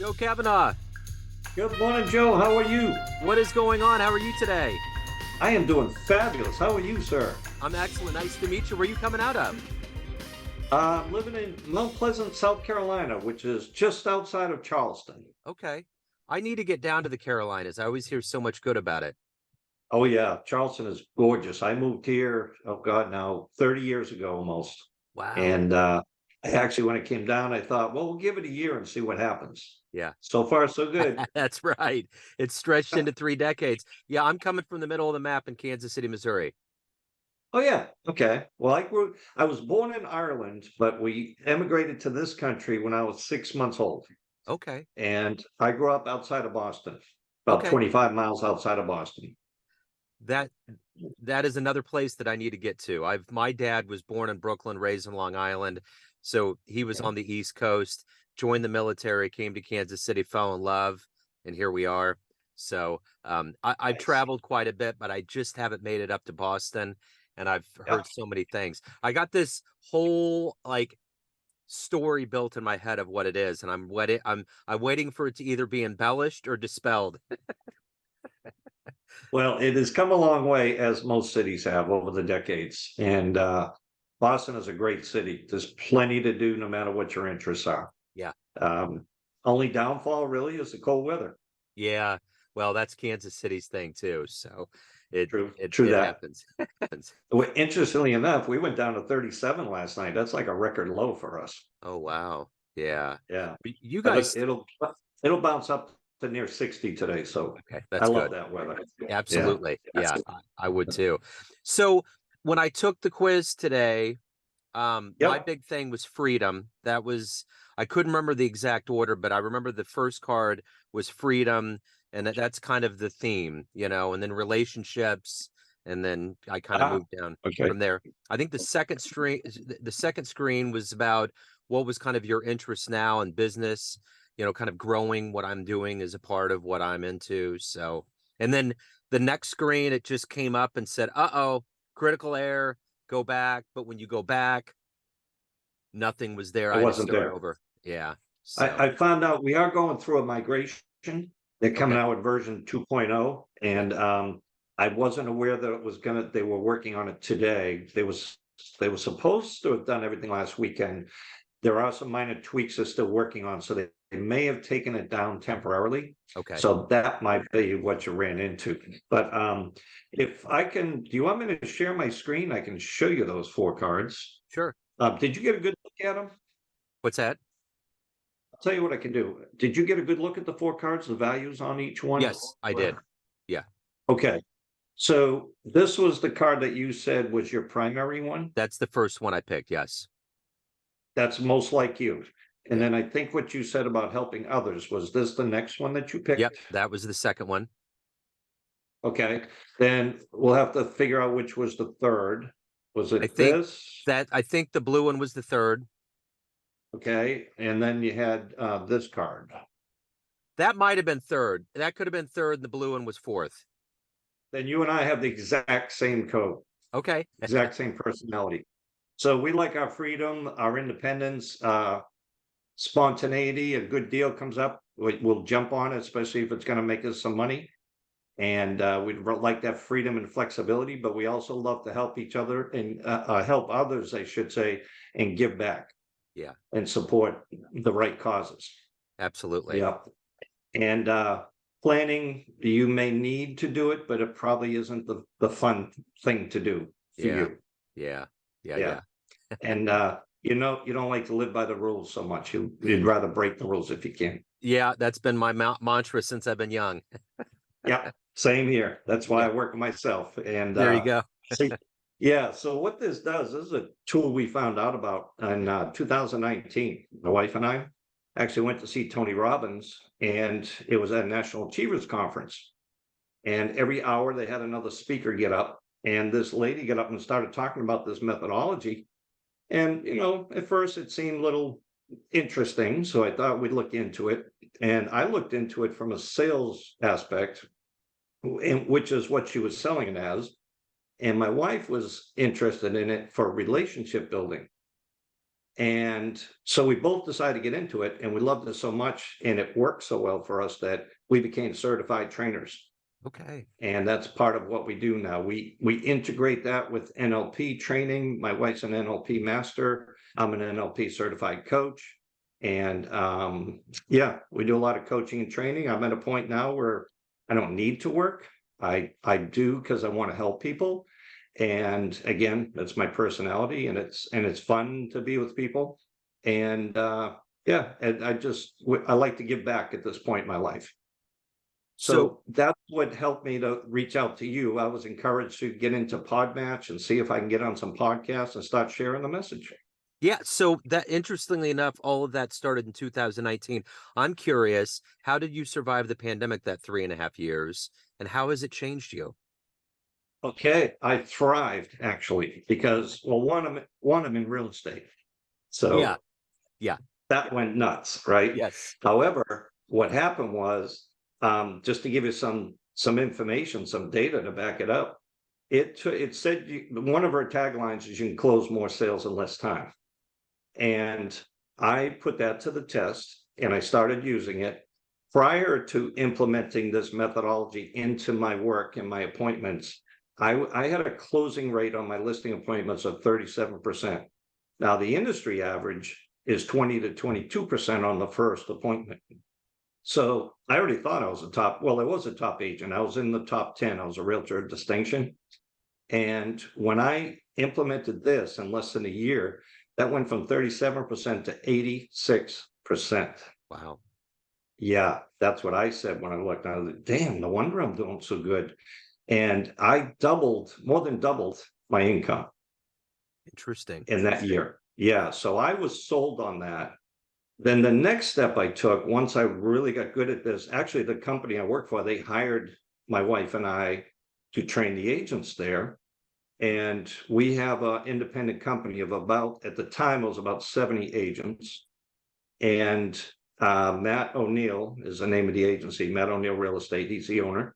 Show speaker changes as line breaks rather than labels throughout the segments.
Joe Kavanagh,
Good morning, Joe. How are you?
what is going on? How are you today?
I am doing fabulous. How are you, sir?
I'm excellent. Nice to meet you. Where are you coming out of?
I'm living in Mount Pleasant, South Carolina, which is just outside of Charleston.
Okay. I need to get down to the Carolinas. I always hear so much good about it.
Oh, yeah. Charleston is gorgeous. I moved here, oh God, now 30 years ago almost.
Wow.
And I actually, when it came down, I thought, well, we'll give it a year and see what happens.
Yeah,
So far, so good.
that's right. It's stretched into 3 decades. Yeah, I'm coming from the middle of the map in Kansas City, Missouri.
Oh, yeah. Okay. Well, I was born in Ireland, but we emigrated to this country when I was 6 months old.
Okay.
And I grew up outside of Boston, about
Okay.
25 miles outside of Boston.
That that is another place that I need to get to. My dad was born in Brooklyn, raised in Long Island, so he was
Okay.
on the East Coast, joined the military, came to Kansas City, fell in love, and here we are. So I've
Nice.
traveled quite a bit, but I just haven't made it up to Boston, and I've
Yeah.
heard so many things. I got this whole like story built in my head of what it is, and I'm waiting for it to either be embellished or dispelled.
Well, it has come a long way, as most cities have over the decades. And Boston is a great city. There's plenty to do no matter what your interests are.
Yeah.
Um, Only downfall really is the cold weather.
Yeah, well, that's Kansas City's thing too. So it
True,
it
true
it
that.
happens.
Well, interestingly enough, we went down to 37 last night. That's like a record low for us.
Oh wow. Yeah.
Yeah.
You
But
guys,
it'll bounce up to near 60 today. So
okay,
I
that's
love
good.
that weather. Yeah.
Absolutely. Yeah, I would too. So when I took the quiz today, my
Yep.
big thing was freedom. I couldn't remember the exact order, but I remember the first card was freedom, and that's kind of the theme, and then relationships, and then I kind of
Ah,
moved down
okay.
from there. I think the second screen was about what was kind of your interest now in business, kind of growing what I'm doing as a part of what I'm into. So, and then the next screen, it just came up and said, "Uh-oh, critical error, go back." But when you go back, nothing was there.
I
I had to
wasn't
start
there.
over. Yeah. So,
I found out we are going through a migration. They're coming
okay.
out with version 2.0, and I wasn't aware that they were working on it today. They were supposed to have done everything last weekend. There are some minor tweaks they're still working on, so they may have taken it down temporarily.
Okay.
So that might be what you ran into. But if I can, do you want me to share my screen? I can show you those four cards.
Sure.
Did you get a good look at them?
What's that?
I'll tell you what I can do. Did you get a good look at the four cards, the values on each one?
Yes, I did. Yeah.
Okay. So this was the card that you said was your primary one.
That's the first one I picked. Yes.
That's most like you. And
Yeah.
then I think what you said about helping others, was this the next one that you
Yep.
picked?
That was the second one.
Okay. Then we'll have to figure out which was the third. Was
I
it
think
this?
I think the blue one was the third.
Okay. And then you had this card.
That might have been third. That could have been third, and the blue one was fourth.
Then you and I have the exact same code,
Okay.
exact same personality. So we like our freedom, our independence, spontaneity. A good deal comes up, we'll jump on it, especially if it's going to make us some money. And we'd like that freedom and flexibility, but we also love to help each other and help others, I should say, and give back
Yeah,
and support the right causes.
absolutely.
Yeah. And planning, you may need to do it, but it probably isn't the fun thing to do for
Yeah.
you.
Yeah. Yeah.
Yeah.
Yeah.
And you don't like to live by the rules so much. You'd rather break the rules if you can.
Yeah, that's been my mantra since I've been young.
Yeah, same here. That's why I
Yeah.
work myself. And
There you go.
see, yeah. So what this does, this is a tool we found out about in 2019. My wife and I actually went to see Tony Robbins, and it was at a National Achievers Conference. And every hour they had another speaker get up, and this lady get up and started talking about this methodology. And at first it seemed a little interesting, so I thought we'd look into it. And I looked into it from a sales aspect, which is what she was selling it as. And my wife was interested in it for relationship building. And so we both decided to get into it, and we loved it so much, and it worked so well for us that we became certified trainers.
Okay.
And that's part of what we do now. We integrate that with NLP training. My wife's an NLP master. I'm an NLP certified coach. And yeah, we do a lot of coaching and training. I'm at a point now where I don't need to work. I do because I want to help people. And again, that's my personality, and it's fun to be with people. And yeah, and I like to give back at this point in my life.
So
So that's what helped me to reach out to you. I was encouraged to get into Podmatch and see if I can get on some podcasts and start sharing the message.
yeah, so that interestingly enough, all of that started in 2019. I'm curious, how did you survive the pandemic that 3.5 years, and how has it changed you?
Okay, I thrived actually because, well, I'm in real estate,
Yeah,
so
yeah,
that went nuts, right?
yes.
However, what happened was, just to give you some information, some data to back it up, it said one of our taglines is you can close more sales in less time. And I put that to the test and I started using it. Prior to implementing this methodology into my work and my appointments, I had a closing rate on my listing appointments of 37%. Now, the industry average is 20 to 22% on the first appointment. So I already thought I was I was a top agent. I was in the top 10. I was a realtor of distinction. And when I implemented this in less than a year, that went from 37% to 86%.
Wow.
Yeah, that's what I said when I looked. I was like, damn, no wonder I'm doing so good. And I more than doubled my income
Interesting.
in that year. Yeah, so I was sold on that. Then the next step I took, once I really got good at this, actually, the company I work for, they hired my wife and I to train the agents there. And we have an independent company of about, at the time, it was about 70 agents. And Matt O'Neill is the name of the agency, Matt O'Neill Real Estate. He's the owner.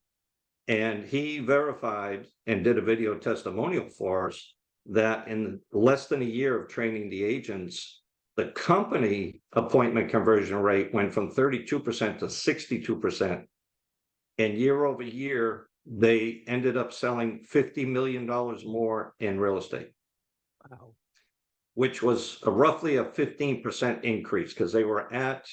And he verified and did a video testimonial for us that in less than a year of training the agents, the company appointment conversion rate went from 32% to 62%. And year over year, they ended up selling $50 million more in real estate,
Wow.
which was roughly a 15% increase because they were at,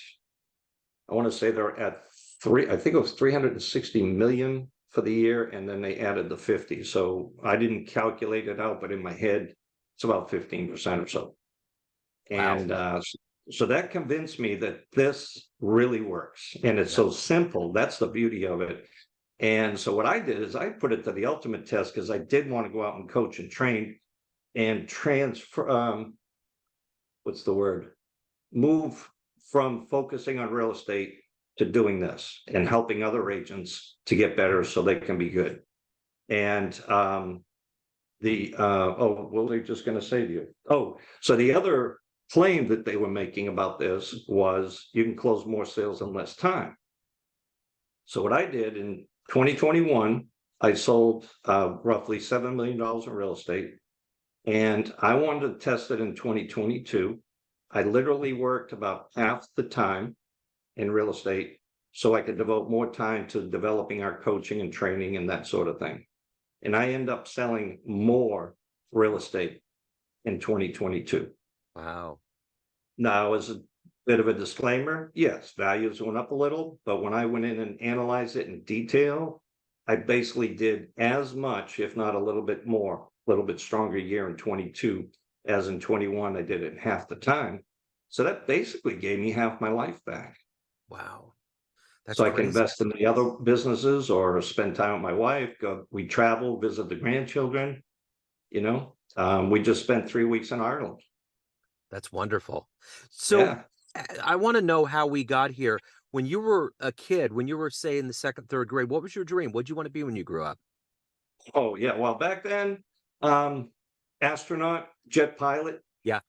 I want to say they're at I think it was 360 million for the year, and then they added the 50. So I didn't calculate it out, but in my head, it's about 15% or so.
Wow.
And so that convinced me that this really works. And it's
Yeah.
so simple. That's the beauty of it. And so what I did is I put it to the ultimate test because I did want to go out and coach and train and transfer, what's the word? Move from focusing on real estate to doing this and helping other agents to get better so they can be good. And what were they just going to say to you? Oh, so the other claim that they were making about this was you can close more sales in less time. So what I did in 2021, I sold roughly $7 million in real estate, and I wanted to test it in 2022. I literally worked about half the time in real estate so I could devote more time to developing our coaching and training and that sort of thing. And I end up selling more real estate in 2022.
Wow.
Now, as a bit of a disclaimer, yes, values went up a little, but when I went in and analyzed it in detail, I basically did as much, if not a little bit more, a little bit stronger year in 22 as in 21. I did it in half the time. So that basically gave me half my life back.
Wow. That's
So I can
crazy.
invest in the other businesses or spend time with my wife. We travel, visit the grandchildren. We just spent 3 weeks in Ireland.
That's wonderful. So
Yeah.
I want to know how we got here. When you were a kid, when you were, say, in the second, third grade, what was your dream? What did you want to be when you grew up?
Oh, yeah. Well, back then, um, astronaut, jet pilot,
Yeah.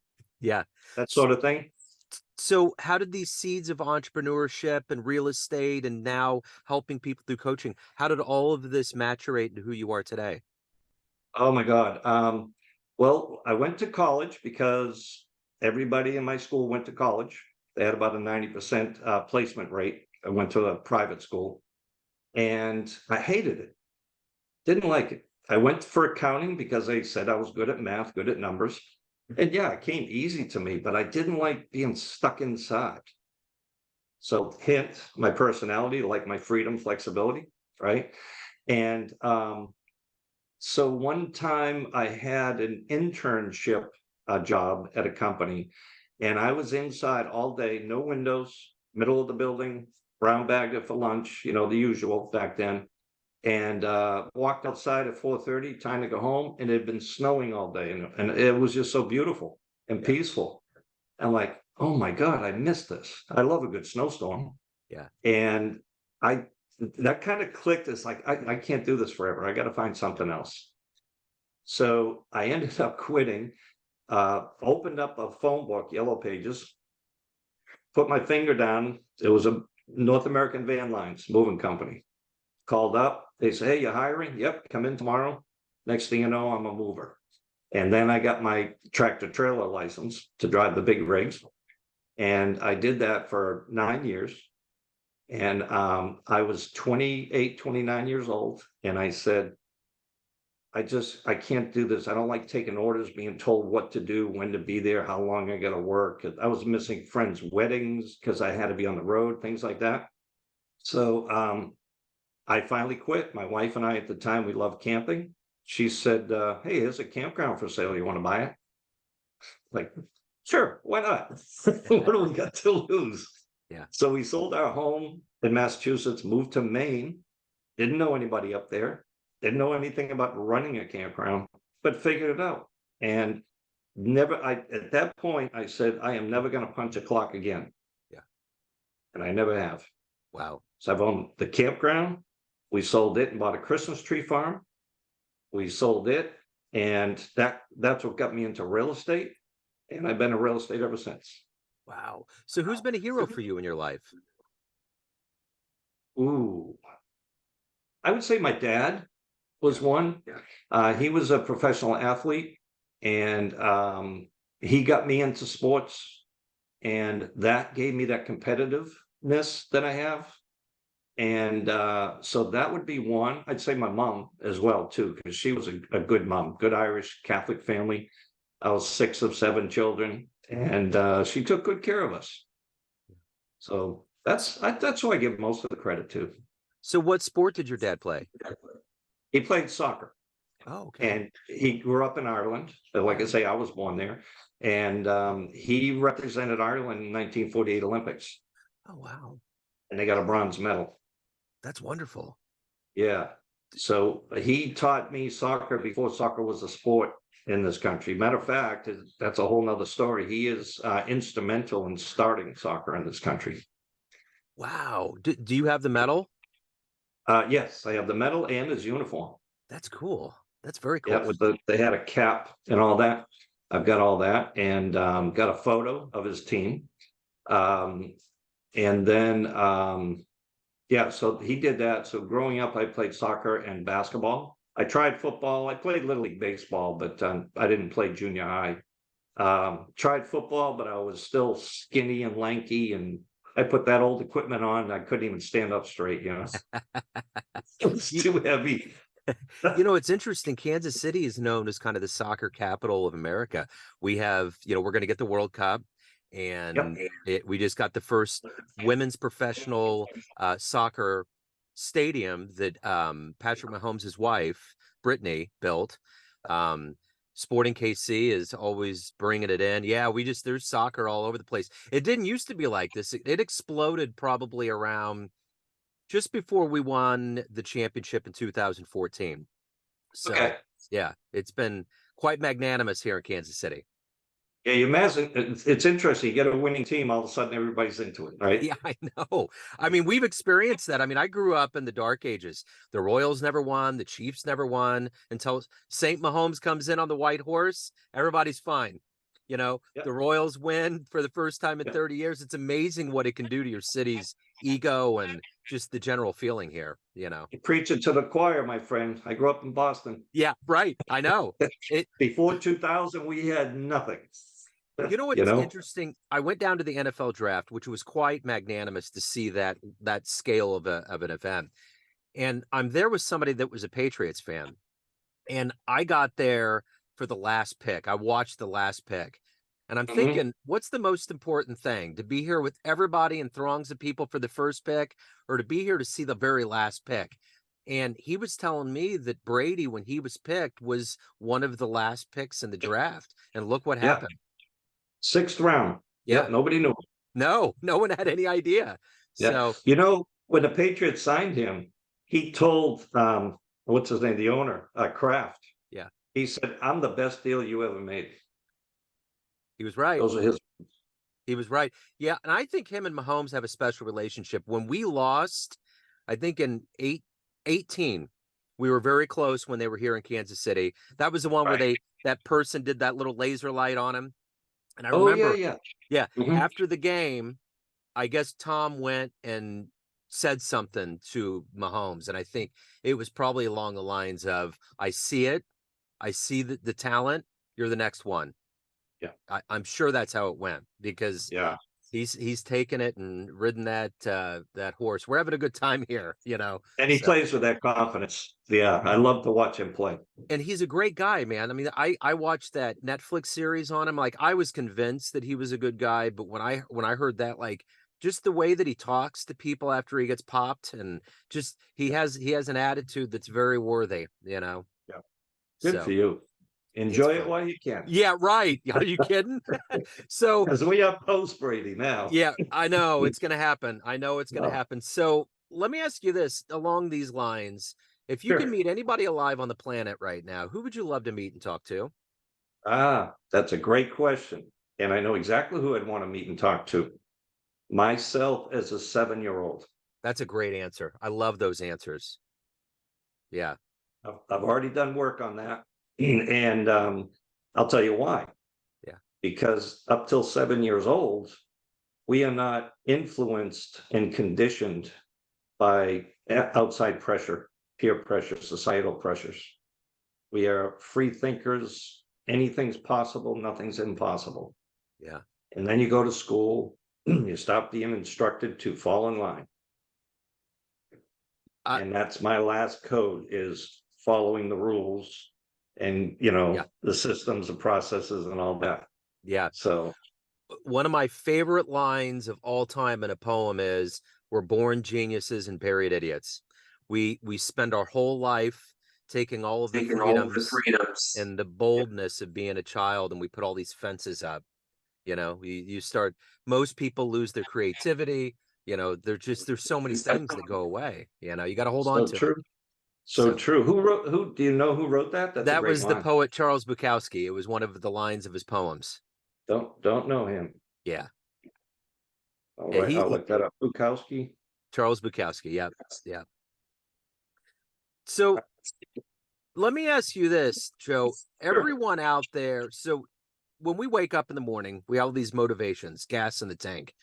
Yeah.
that
S-
sort of thing.
So how did these seeds of entrepreneurship and real estate and now helping people through coaching, how did all of this maturate into who you are today?
Oh my God. Well, I went to college because Everybody in my school went to college. They had about a 90% placement rate. I went to a private school and I hated it. Didn't like it. I went for accounting because they said I was good at math, good at numbers. And yeah, it came easy to me, but I didn't like being stuck inside. So hint, my personality, like my freedom, flexibility, right? And so one time I had an internship job at a company, and I was inside all day, no windows, middle of the building, brown bagged it for lunch, you know, the usual back then. And walked outside at 4:30, time to go home, and it had been snowing all day, and it was just so beautiful and
Yeah.
peaceful. I'm like, oh my God, I missed this. I love a good snowstorm.
Yeah.
And I that kind of clicked. It's like, I can't do this forever. I got to find something else. So I ended up quitting, opened up a phone book, Yellow Pages, put my finger down. It was a North American Van Lines moving company. Called up. They say, hey, you're hiring? Yep, come in tomorrow. Next thing you know, I'm a mover. And then I got my tractor trailer license to drive the big rigs. And I did that for 9 years. And I was 28, 29 years old. And I said, I can't do this. I don't like taking orders, being told what to do, when to be there, how long I got to work. I was missing friends' weddings because I had to be on the road, things like that. So I finally quit. My wife and I at the time, we loved camping. She said, hey, here's a campground for sale. You want to buy it? Like, sure, why not? What do we got to lose?
Yeah.
So we sold our home in Massachusetts, moved to Maine, didn't know anybody up there, didn't know anything about running a campground, but figured it out. And at that point, I said, I am never going to punch a clock again.
Yeah.
And I never have.
Wow.
So I've owned the campground. We sold it and bought a Christmas tree farm. We sold it, and that's what got me into real estate. And I've been in real estate ever since.
Wow. So who's been a hero for you in your life?
Ooh, I would say my dad
Yeah.
was one.
Yeah.
He was a professional athlete, and he got me into sports, and that gave me that competitiveness that I have. And so that would be one. I'd say my mom as well too, because she was a good mom, good Irish Catholic family. I was 6 of 7 children, and she took good care of us. So that's who I give most of the credit to.
So what sport did your dad play?
He played soccer,
Oh, okay.
and he grew up in Ireland. Like I
Yeah.
say, I was born there, and he represented Ireland in 1948 Olympics,
Oh, wow.
and they got a bronze medal.
That's wonderful.
Yeah. So he taught me soccer before soccer was a sport in this country. Matter of fact, that's a whole nother story. He is instrumental in starting soccer in this country.
Wow. Do you have the medal?
Yes, I have the medal and his uniform.
That's cool. That's very
Yeah,
cool.
they had a cap and all that. I've got all that, and got a photo of his team. Um, and then yeah, so he did that. So growing up, I played soccer and basketball. I tried football. I played Little League baseball, but I didn't play junior high. Tried football, but I was still skinny and lanky, and I put that old equipment on, and I couldn't even stand up straight, you know. It was
You,
too heavy.
it's interesting. Kansas City is known as kind of the soccer capital of America. We have, we're going to get the World Cup,
Yep.
and we just got the first women's professional soccer stadium that Patrick Mahomes' wife, Brittany, built. Um, Sporting KC is always bringing it in. Yeah, there's soccer all over the place. It didn't used to be like this. It exploded probably around just before we won the championship in 2014. So,
Okay.
yeah, it's been quite magnanimous here in Kansas City.
Yeah, you imagine it's interesting. You get a winning team, all of a sudden everybody's into it, right?
Yeah, I know. I mean, we've experienced that. I mean, I grew up in the dark ages. The Royals never won, the Chiefs never won until St. Mahomes comes in on the white horse. Everybody's fine.
Yeah,
The Royals win for the first time in
yeah.
30 years. It's amazing what it can do to your city's ego and just the general feeling here.
You preach it to the choir, my friend. I grew up in Boston.
Yeah, right. I know. It
Before 2000, we had nothing.
You know
You
what's
know?
interesting? I went down to the NFL draft, which was quite magnanimous to see that scale of an event. And I'm there with somebody that was a Patriots fan. And I got there for the last pick. I watched the last pick. And I'm
Mhm.
thinking, what's the most important thing? To be here with everybody and throngs of people for the first pick, or to be here to see the very last pick? And he was telling me that Brady, when he was picked, was one of the last picks in the draft. And look what
Yeah,
happened.
6th round.
Yeah.
Yep, nobody knew.
No, no one had any idea.
Yeah.
So,
You know, when the Patriots signed him, he told, what's his name, the owner, Kraft,
yeah,
he said, "I'm the best deal you ever made."
he was right.
Those are his.
He was right. Yeah, and I think him and Mahomes have a special relationship. When we lost, I think in 18, we were very close when they were here in Kansas City. That was the one where
Right.
that person did that little laser light on him. And I
Oh, yeah,
remember,
yeah.
yeah,
Mhm.
after the game, I guess Tom went and said something to Mahomes. And I think it was probably along the lines of, I see it. I see the talent. You're the next one.
Yeah,
I'm sure that's how it went because
yeah.
he's taken it and ridden that horse. We're having a good time here,
And he
So,
plays with that confidence. Yeah, I love to watch him play.
and he's a great guy, man. I mean, I watched that Netflix series on him. Like, I was convinced that he was a good guy, but when I heard that, like, just the way that he talks to people after he gets popped, and just
Yeah,
he has an attitude that's very worthy.
yeah. Good for
So
you.
it's
Enjoy it
fun.
while you can,
Yeah, right. Are you kidding? So
because we are post Brady now.
yeah, I know it's going to happen. I know it's going to
Oh,
happen. So let me ask you this along these lines. If you can
sure.
meet anybody alive on the planet right now, who would you love to meet and talk to?
That's a great question. And I know exactly who I'd want to meet and talk to. Myself as a 7-year-old.
That's a great answer. I love those answers. Yeah.
I've already done work on that. And I'll tell you why.
Yeah.
Because up till 7 years old, we are not influenced and conditioned by outside pressure, peer pressure, societal pressures. We are free thinkers. Anything's possible, nothing's impossible.
Yeah.
And then you go to school, you stop being instructed to fall in line.
I,
And that's my last code is following the rules and,
yeah.
the systems and processes and all that.
Yeah.
So
One of my favorite lines of all time in a poem is, "We're born geniuses and buried idiots." We spend our whole life taking all of the
taking all of the
freedoms
freedoms.
and the boldness of being a child, and we put all these fences up. You start, most people lose their creativity. There's so many things that go away. You got to hold on
So
to it.
true. So
So
true. Who do you know who wrote that? That's a
that
great
was the
line.
poet Charles Bukowski. It was one of the lines of his poems.
Don't know him.
Yeah.
All
Yeah,
right, I'll look that up. Bukowski.
Charles Bukowski. Yep. Yeah. So let me ask you this, Joe.
Sure.
Everyone out there, so when we wake up in the morning, we have all these motivations, gas in the tank.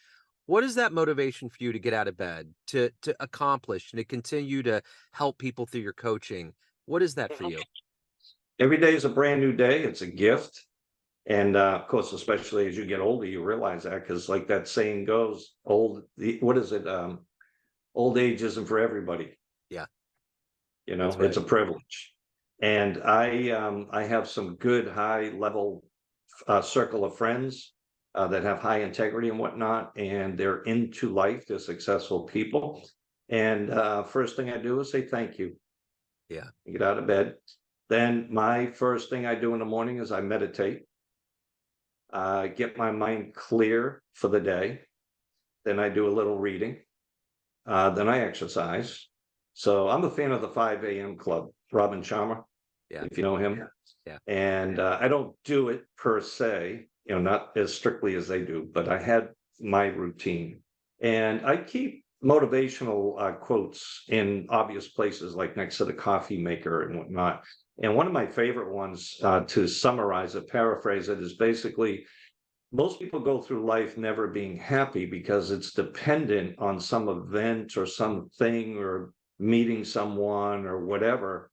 What is that motivation for you to get out of bed, to accomplish and to continue to help people through your coaching? What is that for you?
Every day is a brand new day. It's a gift. And of course, especially as you get older, you realize that because, like that saying goes, what is it? Old age isn't for everybody.
Yeah, that's
It's
right.
a privilege. And I have some good high level circle of friends that have high integrity and whatnot, and they're into life. They're successful people. And first thing I do is say thank you.
Yeah,
I get out of bed. Then my first thing I do in the morning is I meditate, get my mind clear for the day. Then I do a little reading. Then I exercise. So I'm a fan of the 5 a.m. club, Robin Sharma,
yeah,
if you know him.
yeah,
And I don't do it per se, not as strictly as they do, but I had my routine. And I keep motivational quotes in obvious places, like next to the coffee maker and whatnot. And one of my favorite ones to summarize it, paraphrase it, is basically most people go through life never being happy because it's dependent on some event or something or meeting someone or whatever.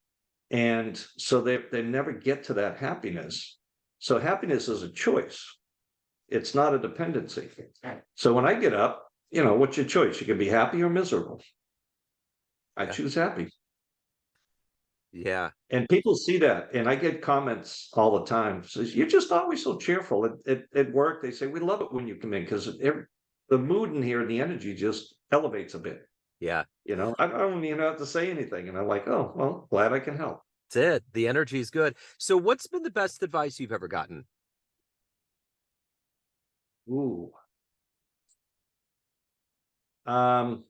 And so they never get to that happiness. So happiness is a choice. It's not a dependency. So when I get up, what's your choice? You can be happy or miserable. I
Yeah.
choose happy.
Yeah.
And people see that, and I get comments all the time. Says, "You're just always so cheerful." At work, they say, "We love it when you come in because the mood in here and the energy just elevates a bit."
Yeah.
I don't even have to say anything, and I'm like, "Oh, well, glad I can help."
That's it. The energy is good. So what's been the best advice you've ever gotten?
Ooh. Um,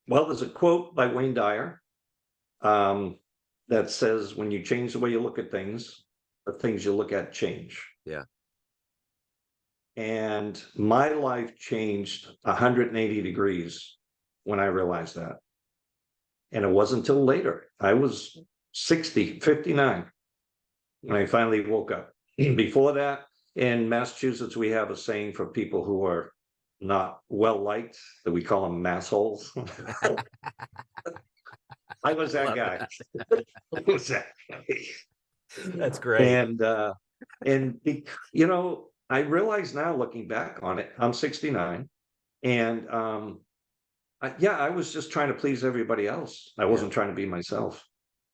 well, there's a quote by Wayne Dyer um, that says, "When you change the way you look at things, the things you look at change."
Yeah.
And my life changed 180 degrees when I realized that. And it wasn't until later. I was 60, 59 when I finally woke up. Before that, in Massachusetts, we have a saying for people who are not well liked that we call them massholes. I was
I
that
love
guy.
that.
I was that guy.
That's great.
And I realize now looking back on it, I'm 69, and I was just trying to please everybody else. I
Yeah.
wasn't trying to be myself.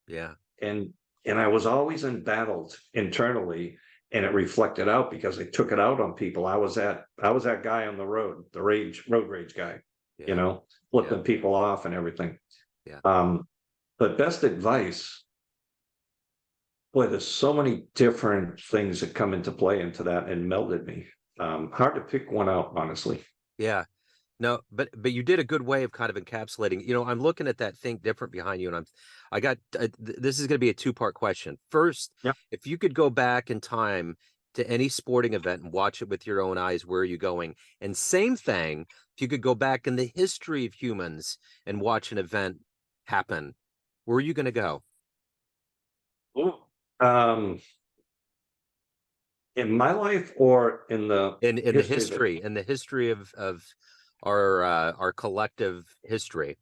Yeah.
And I was always embattled internally, and it reflected out because I took it out on people. I was that guy on the road, the road rage guy, you
Yeah.
know,
Yeah.
flipping people off and everything.
Yeah.
Um, but best advice, boy, there's so many different things that come into play into that and melded me. Hard to pick one out, honestly.
Yeah. No, but you did a good way of kind of encapsulating. I'm looking at that Think Different behind you, and I got this is going to be a two-part question. First,
Yeah.
if you could go back in time to any sporting event and watch it with your own eyes, where are you going? And same thing, if you could go back in the history of humans and watch an event happen, where are you going to go?
Ooh. Um, in my life or in the
In the
history of it?
history, of our collective history.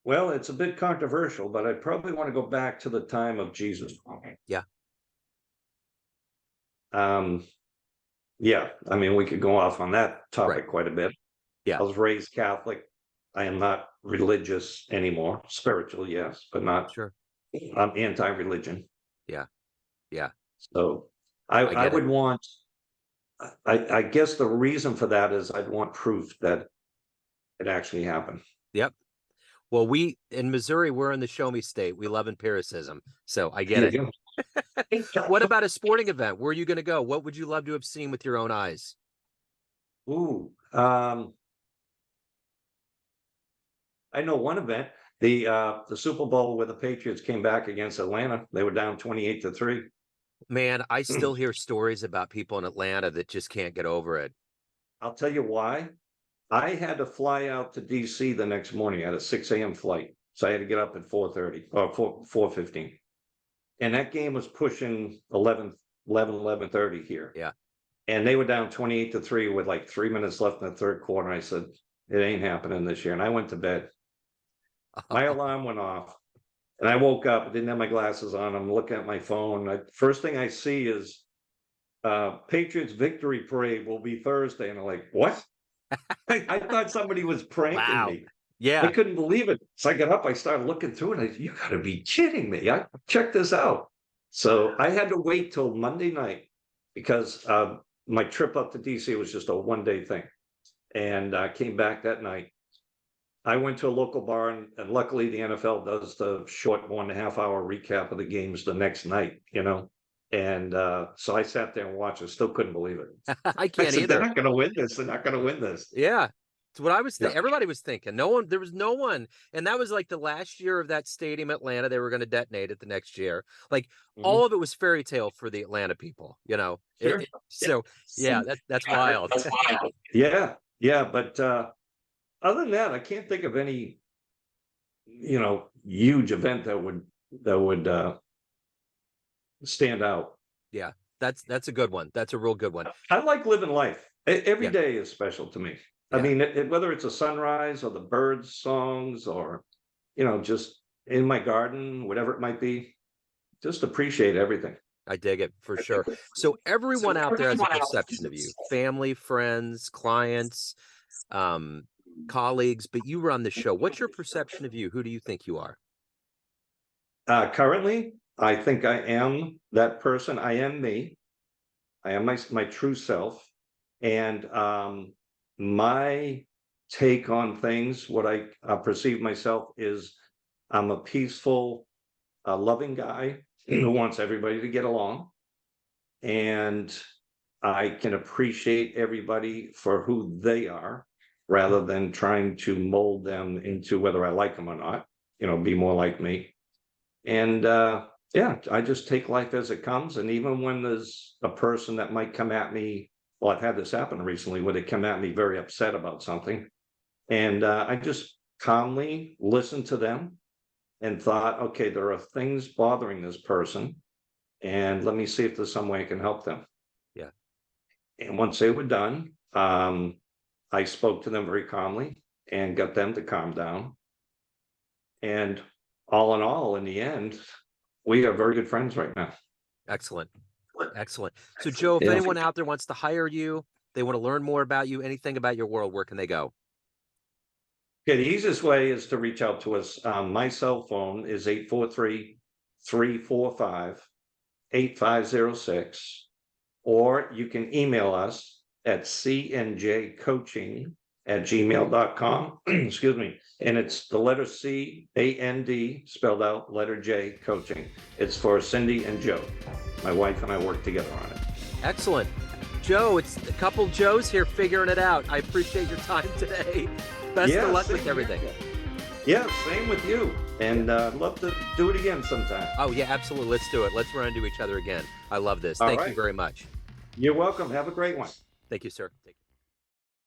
Well, it's a bit controversial, but I probably want to go back to the time of Jesus.
Yeah.
Um, yeah, I mean, we could go off on that
Right.
topic quite a bit.
Yeah.
I was raised Catholic. I am not religious anymore. Spiritual, yes, but not.
Sure.
I'm anti-religion.
Yeah. Yeah.
So I,
I
I
get it.
would want. I guess the reason for that is I'd want proof that it actually happened.
Yep. Well, we in Missouri, we're in the show me state. We love empiricism. So I get
There
it.
you
What
go.
about a sporting event? Where are you going to go? What would you love to have seen with your own eyes?
Ooh, I know one event, the Super Bowl where the Patriots came back against Atlanta. They were down 28-3.
Man, I still hear stories about people in Atlanta that just can't get over it.
I'll tell you why. I had to fly out to DC the next morning. I had a 6 a.m. flight. So I had to get up at 4:30 or 4:15. And that game was pushing 11:30 here.
Yeah.
And they were down 28-3 with like 3 minutes left in the third quarter. I said, it ain't happening this year. And I went to bed. My alarm went off. And I woke up, I didn't have my glasses on. I'm looking at my phone. First thing I see is Patriots victory parade will be Thursday. And I'm like, what? I thought somebody was pranking
Wow.
me. I
Yeah.
couldn't believe it. So I got up, I started looking through it. You gotta be kidding me. I check this out. So I had to wait till Monday night because my trip up to DC was just a 1 day thing. And I came back that night. I went to a local bar, and luckily the NFL does the short 1.5 hour recap of the games the next night. And so I sat there and watched it, still couldn't believe it.
I
I
can't
said, they're
either.
not gonna win this, they're not gonna win this.
Yeah. It's what I was
Yeah.
thinking. Everybody was thinking. No one, there was no one. And that was like the last year of that stadium, Atlanta. They were going to detonate it the next year. Like
Mhm.
all of it was fairy tale for the Atlanta people.
Sure. Yeah.
So yeah, that's wild.
That's wild. Yeah, yeah, but other than that, I can't think of any, huge event that would stand out.
Yeah. That's a good one. That's a real good one.
I like living life. Every
Yeah.
day is special to me. I
Yeah.
mean, whether it's a sunrise or the birds' songs or, just in my garden, whatever it might be, just appreciate everything.
I dig it for sure. So everyone out there has a perception of you, family, friends, clients, um, colleagues, but you run the show. What's your perception of you? Who do you think you are?
Currently, I think I am that person. I am me. I am my true self. And my take on things, what I perceive myself is I'm a peaceful, loving guy who wants everybody to get along. And I can appreciate everybody for who they are rather than trying to mold them into whether I like them or not, be more like me. And yeah, I just take life as it comes. And even when there's a person that might come at me, well, I've had this happen recently where they come at me very upset about something. And I just calmly listened to them and thought, okay, there are things bothering this person. And let me see if there's some way I can help them.
Yeah.
And once they were done, I spoke to them very calmly and got them to calm down. And all in all, in the end, we are very good friends right now.
Excellent. Excellent. So Joe, if
Yeah.
anyone out there wants to hire you, they want to learn more about you, anything about your world, where can they go?
Okay, the easiest way is to reach out to us. My cell phone is 843-345-8506, or you can email us at cnjcoaching@gmail.com. Excuse me. And it's the letter CAND spelled out, letter J, coaching. It's for Cindy and Joe. My wife and I work together on it.
Excellent. Joe, it's a couple Joes here figuring it out. I appreciate your time today. Best of luck with everything.
Yeah, same with you. And I'd love to do it again sometime.
Oh, yeah, absolutely. Let's do it. Let's run into each other again. I love this.
All
Thank you
right.
very much.
You're welcome. Have a great one.
Thank you, sir. Take care.